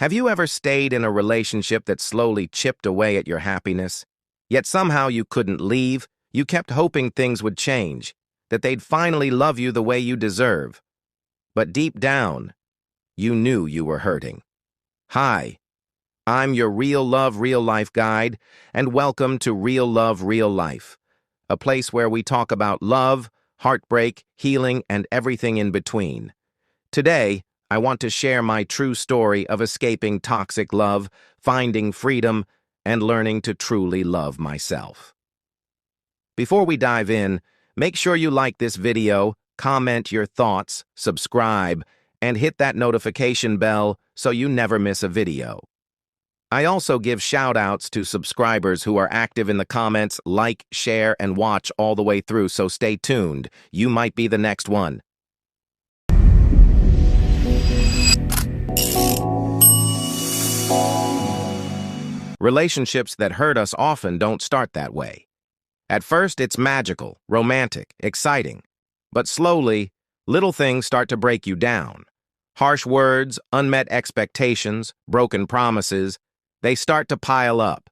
Have you ever stayed in a relationship that slowly chipped away at your happiness? Yet somehow you couldn't leave. You kept hoping things would change, that they'd finally love you the way you deserve. But deep down, you knew you were hurting. Hi, I'm your Real Love, Real Life guide, and welcome to Real Love, Real Life, a place where we talk about love, heartbreak, healing, and everything in between. Today, I want to share my true story of escaping toxic love, finding freedom, and learning to truly love myself. Before we dive in, make sure you like this video, comment your thoughts, subscribe, and hit that notification bell so you never miss a video. I also give shout-outs to subscribers who are active in the comments, like, share, and watch all the way through, so stay tuned. You might be the next one. Relationships that hurt us often don't start that way. At first, it's magical, romantic, exciting. But slowly, little things start to break you down. Harsh words, unmet expectations, broken promises, they start to pile up.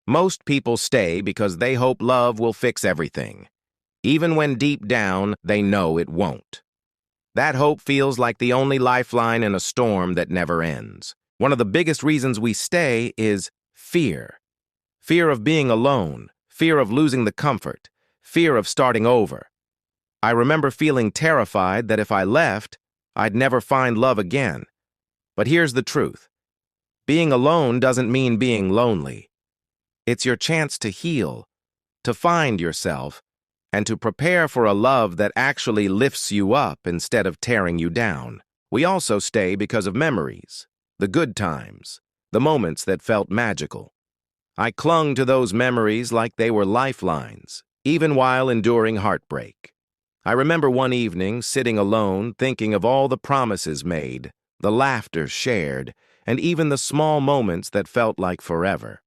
Most people stay because they hope love will fix everything, even when deep down they know it won't. That hope feels like the only lifeline in a storm that never ends. One of the biggest reasons we stay is fear. Fear of being alone, fear of losing the comfort, fear of starting over. I remember feeling terrified that if I left, I'd never find love again. But here's the truth. Being alone doesn't mean being lonely. It's your chance to heal, to find yourself, and to prepare for a love that actually lifts you up instead of tearing you down. We also stay because of memories, the good times, the moments that felt magical. I clung to those memories like they were lifelines, even while enduring heartbreak. I remember one evening sitting alone, thinking of all the promises made, the laughter shared, and even the small moments that felt like forever.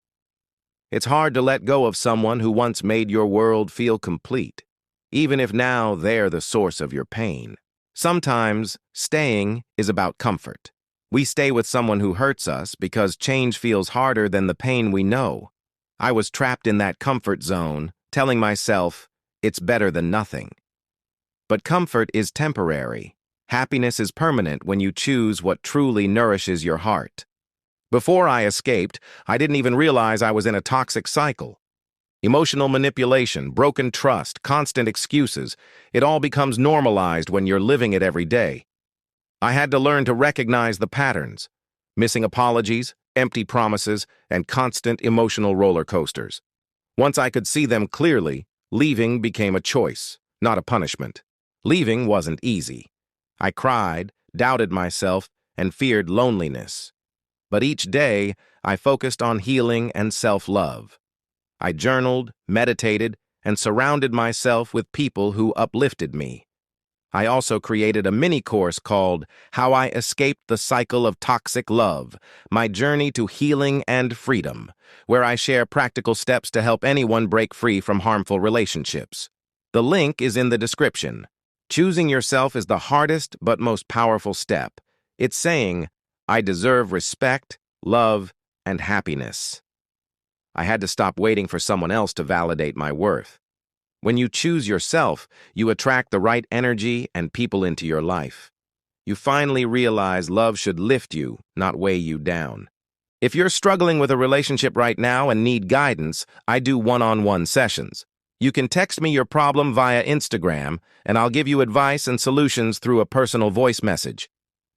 It's hard to let go of someone who once made your world feel complete, even if now they're the source of your pain. Sometimes, staying is about comfort. We stay with someone who hurts us because change feels harder than the pain we know. I was trapped in that comfort zone, telling myself, it's better than nothing. But comfort is temporary. Happiness is permanent when you choose what truly nourishes your heart. Before I escaped, I didn't even realize I was in a toxic cycle. Emotional manipulation, broken trust, constant excuses, it all becomes normalized when you're living it every day. I had to learn to recognize the patterns: missing apologies, empty promises, and constant emotional roller coasters. Once I could see them clearly, leaving became a choice, not a punishment. Leaving wasn't easy. I cried, doubted myself, and feared loneliness. But each day, I focused on healing and self-love. I journaled, meditated, and surrounded myself with people who uplifted me. I also created a mini-course called How I Escaped the Cycle of Toxic Love, My Journey to Healing and Freedom, where I share practical steps to help anyone break free from harmful relationships. The link is in the description. Choosing yourself is the hardest but most powerful step. It's saying, I deserve respect, love, and happiness. I had to stop waiting for someone else to validate my worth. When you choose yourself, you attract the right energy and people into your life. You finally realize love should lift you, not weigh you down. If you're struggling with a relationship right now and need guidance, I do one-on-one sessions. You can text me your problem via Instagram, and I'll give you advice and solutions through a personal voice message.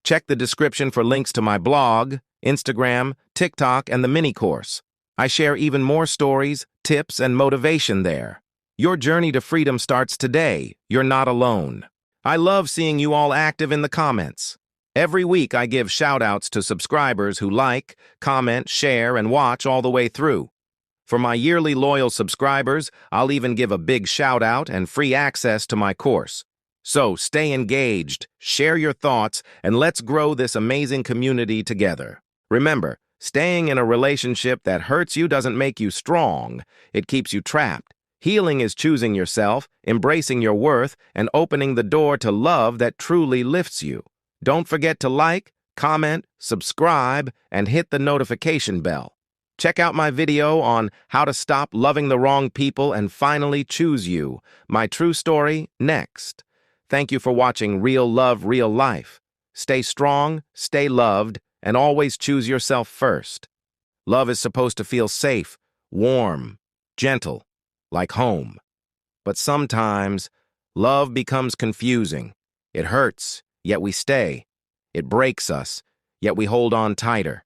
Check the description for links to my blog, Instagram, TikTok, and the mini-course. I share even more stories, tips, and motivation there. Your journey to freedom starts today. You're not alone. I love seeing you all active in the comments. Every week I give shout-outs to subscribers who like, comment, share, and watch all the way through. For my yearly loyal subscribers, I'll even give a big shout-out and free access to my course. So stay engaged, share your thoughts, and let's grow this amazing community together. Remember, staying in a relationship that hurts you doesn't make you strong. It keeps you trapped. Healing is choosing yourself, embracing your worth, and opening the door to love that truly lifts you. Don't forget to like, comment, subscribe, and hit the notification bell. Check out my video on how to stop loving the wrong people and finally choose you. My true story next. Thank you for watching Real Love, Real Life. Stay strong, stay loved, and always choose yourself first. Love is supposed to feel safe, warm, gentle, like home. But sometimes, love becomes confusing. It hurts, yet we stay. It breaks us, yet we hold on tighter.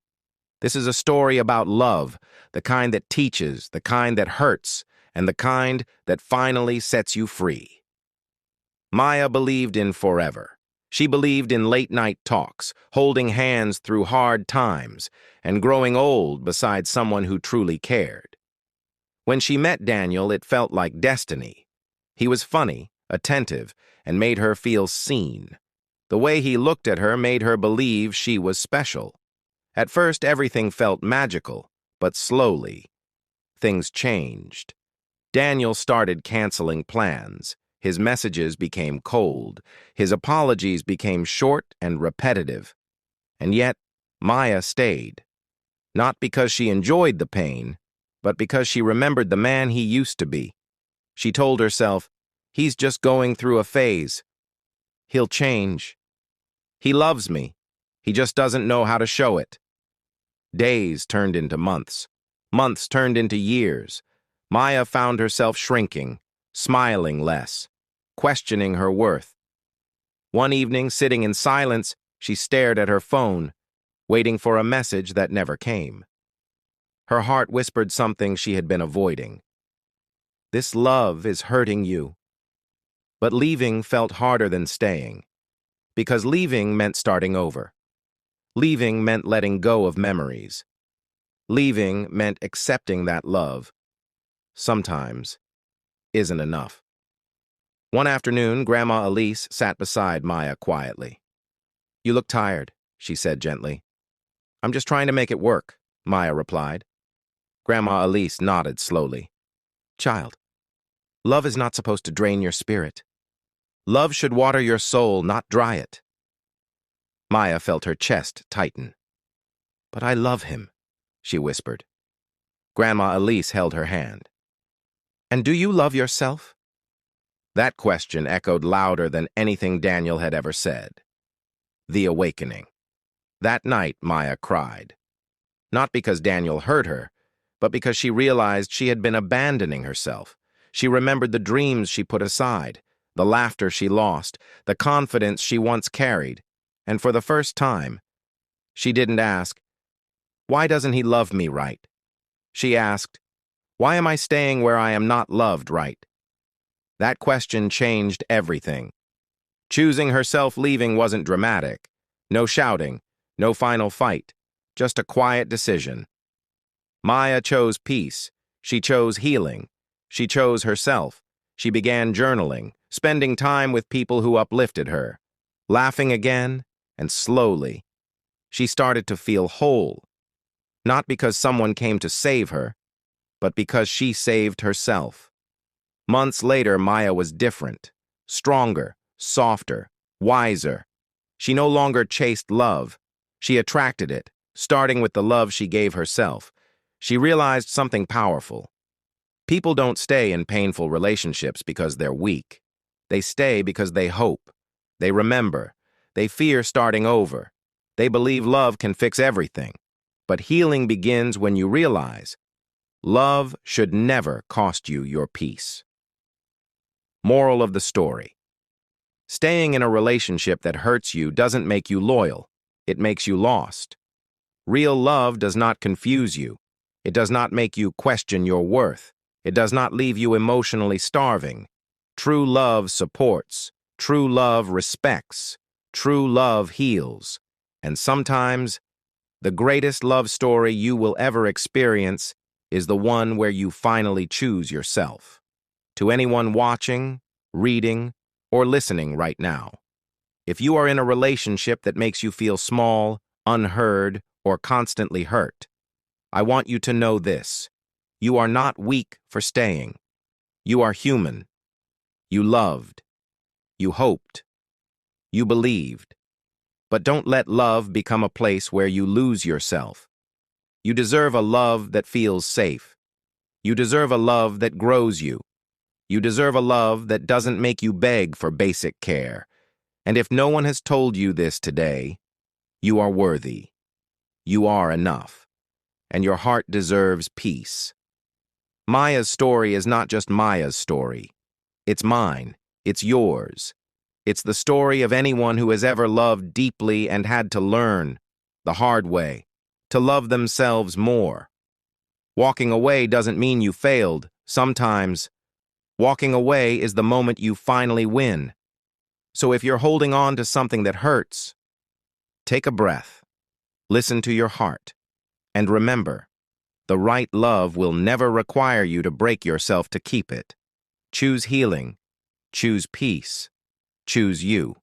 This is a story about love, the kind that teaches, the kind that hurts, and the kind that finally sets you free. Maya believed in forever. She believed in late-night talks, holding hands through hard times, and growing old beside someone who truly cared. When she met Daniel, it felt like destiny. He was funny, attentive, and made her feel seen. The way he looked at her made her believe she was special. At first, everything felt magical, but slowly, things changed. Daniel started canceling plans. His messages became cold. His apologies became short and repetitive. And yet, Maya stayed. Not because she enjoyed the pain, but because she remembered the man he used to be. She told herself, he's just going through a phase. He'll change. He loves me. He just doesn't know how to show it. Days turned into months. Months turned into years. Maya found herself shrinking, smiling less, questioning her worth. One evening, sitting in silence, she stared at her phone, waiting for a message that never came. Her heart whispered something she had been avoiding. This love is hurting you. But leaving felt harder than staying, because leaving meant starting over. Leaving meant letting go of memories. Leaving meant accepting that love, sometimes, isn't enough. One afternoon, Grandma Elise sat beside Maya quietly. "You look tired," she said gently. "I'm just trying to make it work," Maya replied. Grandma Elise nodded slowly. "Child, love is not supposed to drain your spirit. Love should water your soul, not dry it." Maya felt her chest tighten. "But I love him," she whispered. Grandma Elise held her hand. "And do you love yourself?" That question echoed louder than anything Daniel had ever said. The awakening. That night, Maya cried. Not because Daniel hurt her, but because she realized she had been abandoning herself. She remembered the dreams she put aside, the laughter she lost, the confidence she once carried, and for the first time, she didn't ask, "Why doesn't he love me right?" She asked, "Why am I staying where I am not loved right?" That question changed everything. Choosing herself leaving wasn't dramatic. No shouting, no final fight, just a quiet decision. Maya chose peace. She chose healing. She chose herself. She began journaling, spending time with people who uplifted her, laughing again, and slowly, she started to feel whole. Not because someone came to save her, but because she saved herself. Months later, Maya was different, stronger, softer, wiser. She no longer chased love. She attracted it, starting with the love she gave herself. She realized something powerful. People don't stay in painful relationships because they're weak. They stay because they hope. They remember. They fear starting over. They believe love can fix everything. But healing begins when you realize love should never cost you your peace. Moral of the story. Staying in a relationship that hurts you doesn't make you loyal. It makes you lost. Real love does not confuse you. It does not make you question your worth. It does not leave you emotionally starving. True love supports. True love respects. True love heals. And sometimes, the greatest love story you will ever experience is the one where you finally choose yourself. To anyone watching, reading, or listening right now, if you are in a relationship that makes you feel small, unheard, or constantly hurt, I want you to know this. You are not weak for staying. You are human. You loved. You hoped. You believed. But don't let love become a place where you lose yourself. You deserve a love that feels safe. You deserve a love that grows you. You deserve a love that doesn't make you beg for basic care. And if no one has told you this today, you are worthy. You are enough. And your heart deserves peace. Maya's story is not just Maya's story. It's mine. It's yours. It's the story of anyone who has ever loved deeply and had to learn, the hard way, to love themselves more. Walking away doesn't mean you failed. Sometimes, walking away is the moment you finally win. So if you're holding on to something that hurts, take a breath, listen to your heart, and remember, the right love will never require you to break yourself to keep it. Choose healing. Choose peace. Choose you.